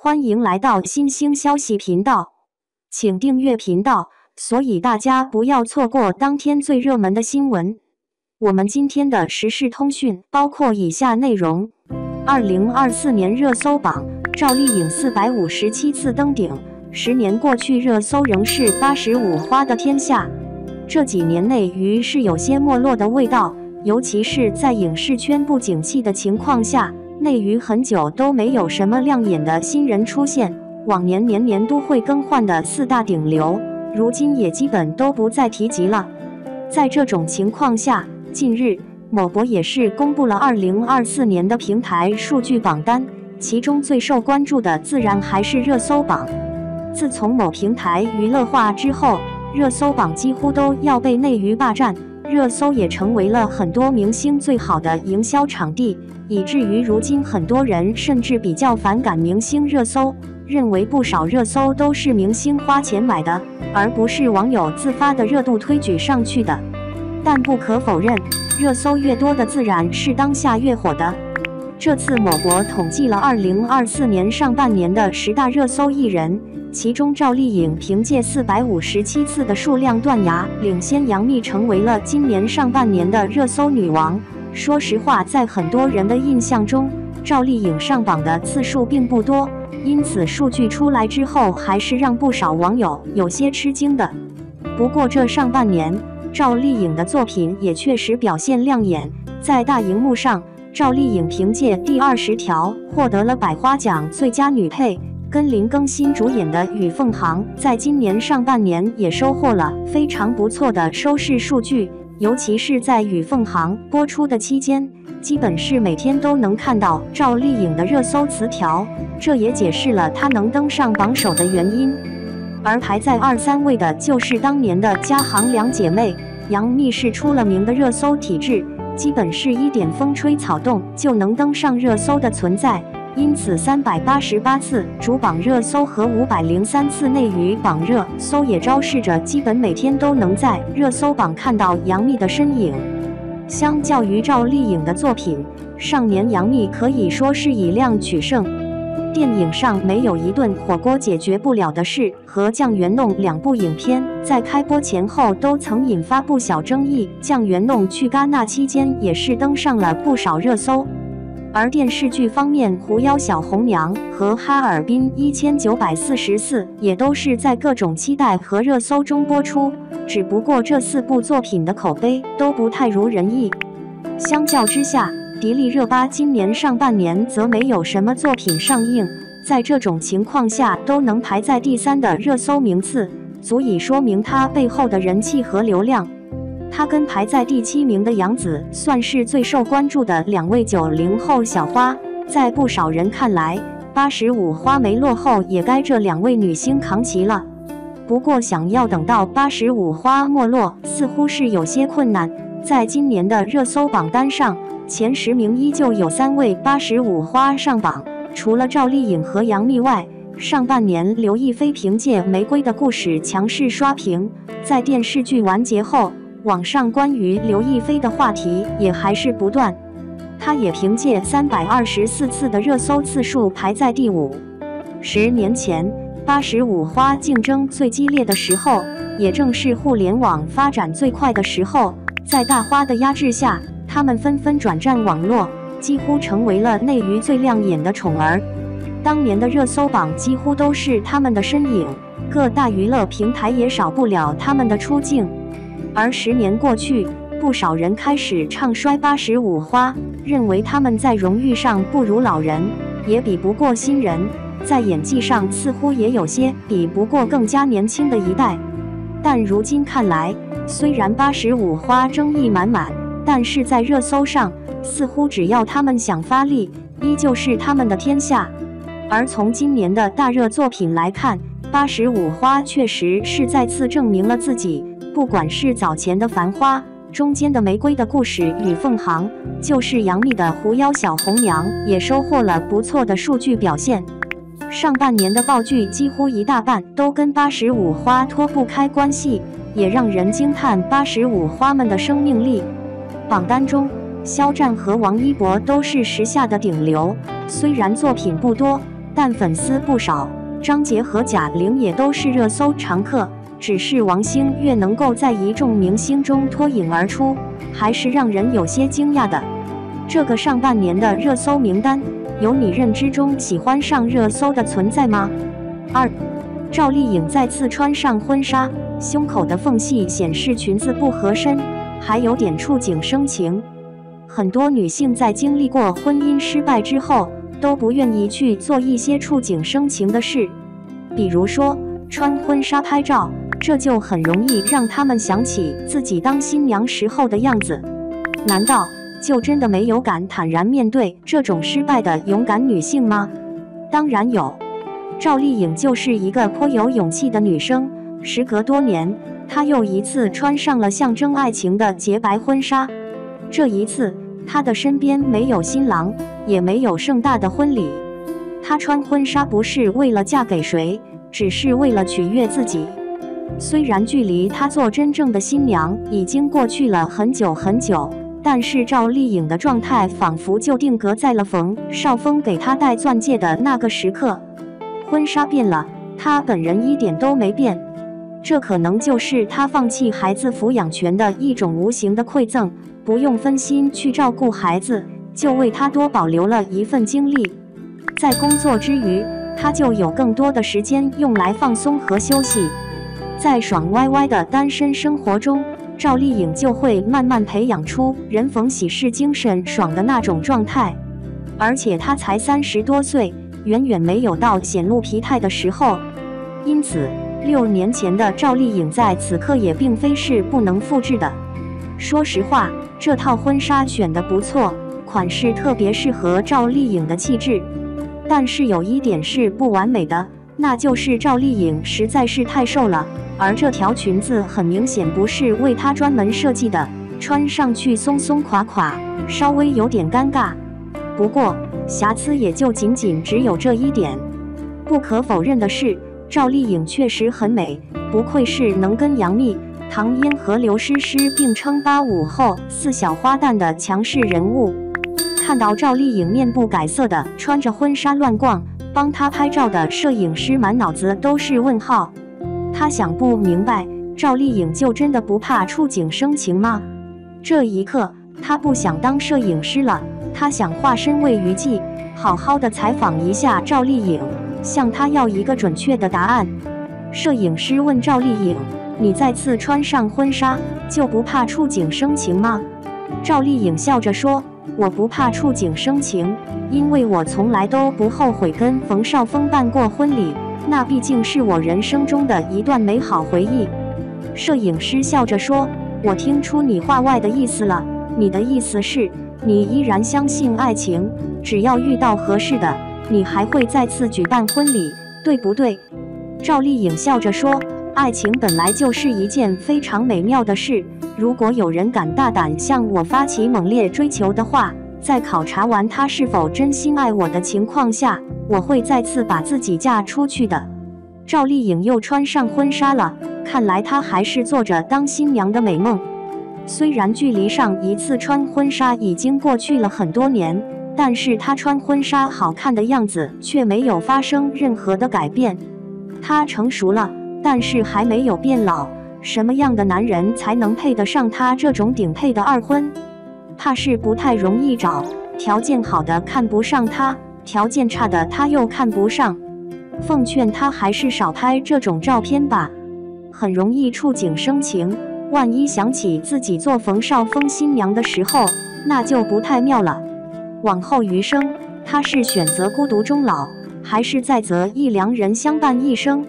欢迎来到新兴消息频道，请订阅频道，所以大家不要错过当天最热门的新闻。我们今天的时事通讯包括以下内容：2024年热搜榜，赵丽颖457次登顶，10年过去，热搜仍是85花的天下。这几年内娱是有些没落的味道，尤其是在影视圈不景气的情况下。内娱很久都没有什么亮眼的新人出现，往年年年都会更换的4大顶流，如今也基本都不再提及了。在这种情况下，近日某博也是公布了2024年的平台数据榜单，其中最受关注的自然还是热搜榜。自从某平台娱乐化之后，热搜榜几乎都要被内娱霸占，热搜也成为了很多明星最好的营销场地。以至于如今很多人甚至比较反感明星热搜，认为不少热搜都是明星花钱买的，而不是网友自发的热度推举上去的。但不可否认，热搜越多的自然是当下越火的。这次某博统计了2024年上半年的10大热搜艺人，其中赵丽颖凭借457次的数量断崖领先杨幂，成为了今年上半年的热搜女王。说实话，在很多人的印象中，赵丽颖上榜的次数并不多，因此数据出来之后，还是让不少网友有些吃惊的。不过这上半年，赵丽颖的作品也确实表现亮眼，在大荧幕上，赵丽颖凭借《第20条》获得了百花奖最佳女配，跟林更新主演的《与凤航》在今年上半年也收获了非常不错的收视数据。尤其是在《与凤航》播出的期间，基本是每天都能看到赵丽颖的热搜词条，这也解释了她能登上榜首的原因。而排在2、3位的就是当年的嘉行两姐妹，杨幂是出了名的热搜体质，基本是一点风吹草动就能登上热搜的存在。因此388次主榜热搜和503次内娱榜热搜也昭示着基本每天都能在热搜榜看到杨幂的身影。相较于赵丽颖的作品，上年杨幂可以说是以量取胜。电影上没有一顿火锅解决不了的事和酱园弄2部影片在开播前后都曾引发不小争议，酱园弄去戛纳期间也是登上了不少热搜。而电视剧方面，《狐妖小红娘》和《哈尔滨1944》也都是在各种期待和热搜中播出，只不过这4部作品的口碑都不太如人意。相较之下，迪丽热巴今年上半年则没有什么作品上映，在这种情况下都能排在第3的热搜名次，足以说明她背后的人气和流量。她跟排在第7名的杨紫算是最受关注的2位90后小花，在不少人看来，85花没落后也该这2位女星扛旗了。不过想要等到85花没落，似乎是有些困难。在今年的热搜榜单上，前10名依旧有3位85花上榜，除了赵丽颖和杨幂外，上半年刘亦菲凭借《玫瑰的故事》强势刷屏，在电视剧完结后，网上关于刘亦菲的话题也还是不断，她也凭借324次的热搜次数排在第5。10年前，85花竞争最激烈的时候，也正是互联网发展最快的时候，在大花的压制下，他们纷纷转战网络，几乎成为了内娱最亮眼的宠儿。当年的热搜榜几乎都是他们的身影，各大娱乐平台也少不了他们的出镜。而10年过去，不少人开始唱衰85花，认为他们在荣誉上不如老人，也比不过新人，在演技上似乎也有些比不过更加年轻的一代。但如今看来，虽然85花争议满满，但是在热搜上，似乎只要他们想发力，依旧是他们的天下。而从今年的大热作品来看，85花确实是再次证明了自己。不管是早前的《繁花》，中间的《玫瑰的故事》与《凤航》，就是杨幂的《狐妖小红娘》，也收获了不错的数据表现。上半年的爆剧几乎一大半都跟85花脱不开关系，也让人惊叹85花们的生命力。榜单中，肖战和王一博都是时下的顶流，虽然作品不多，但粉丝不少，张杰和贾玲也都是热搜常客。只是王星越能够在一众明星中脱颖而出，还是让人有些惊讶的。这个上半年的热搜名单，有你认知中喜欢上热搜的存在吗？2. 赵丽颖再次穿上婚纱，胸口的缝隙显示裙子不合身，还有点触景生情。很多女性在经历过婚姻失败之后，都不愿意去做一些触景生情的事，比如说穿婚纱拍照，这就很容易让她们想起自己当新娘时候的样子。难道就真的没有敢坦然面对这种失败的勇敢女性吗？当然有。赵丽颖就是一个颇有勇气的女生，时隔多年，她又一次穿上了象征爱情的洁白婚纱。这一次，她的身边没有新郎，也没有盛大的婚礼。她穿婚纱不是为了嫁给谁，只是为了取悦自己。虽然距离她做真正的新娘已经过去了很久很久，但是赵丽颖的状态仿佛就定格在了冯绍峰给她戴钻戒的那个时刻。婚纱变了，她本人一点都没变。这可能就是她放弃孩子抚养权的一种无形的馈赠，不用分心去照顾孩子，就为她多保留了一份精力。在工作之余，她就有更多的时间用来放松和休息。在爽歪歪的单身生活中，赵丽颖就会慢慢培养出人逢喜事精神爽的那种状态。而且她才30多岁，远远没有到显露疲态的时候。因此，6年前的赵丽颖在此刻也并非是不能复制的。说实话，这套婚纱选得不错，款式特别适合赵丽颖的气质。但是有一点是不完美的，那就是赵丽颖实在是太瘦了，而这条裙子很明显不是为她专门设计的，穿上去松松垮垮，稍微有点尴尬。不过瑕疵也就仅仅只有这一点。不可否认的是，赵丽颖确实很美，不愧是能跟杨幂、唐嫣和刘诗诗并称85后4小花旦的强势人物。看到赵丽颖面不改色的穿着婚纱乱逛，帮她拍照的摄影师满脑子都是问号。他想不明白，赵丽颖就真的不怕触景生情吗？这一刻，他不想当摄影师了，他想化身魏于季，好好的采访一下赵丽颖，向她要一个准确的答案。摄影师问赵丽颖：“你再次穿上婚纱，就不怕触景生情吗？”赵丽颖笑着说：“我不怕触景生情，因为我从来都不后悔跟冯绍峰办过婚礼，那毕竟是我人生中的一段美好回忆。”摄影师笑着说：“我听出你话外的意思了，你的意思是，你依然相信爱情，只要遇到合适的，你还会再次举办婚礼，对不对？”赵丽颖笑着说：“爱情本来就是一件非常美妙的事，如果有人敢大胆向我发起猛烈追求的话，在考察完他是否真心爱我的情况下，我会再次把自己嫁出去的。”赵丽颖又穿上婚纱了，看来她还是做着当新娘的美梦。虽然距离上一次穿婚纱已经过去了很多年，但是她穿婚纱好看的样子却没有发生任何的改变。她成熟了，但是还没有变老。什么样的男人才能配得上她这种顶配的二婚？怕是不太容易找，条件好的看不上她，条件差的她又看不上。奉劝她还是少拍这种照片吧，很容易触景生情，万一想起自己做冯绍峰新娘的时候，那就不太妙了。往后余生，她是选择孤独终老，还是再择一良人相伴一生？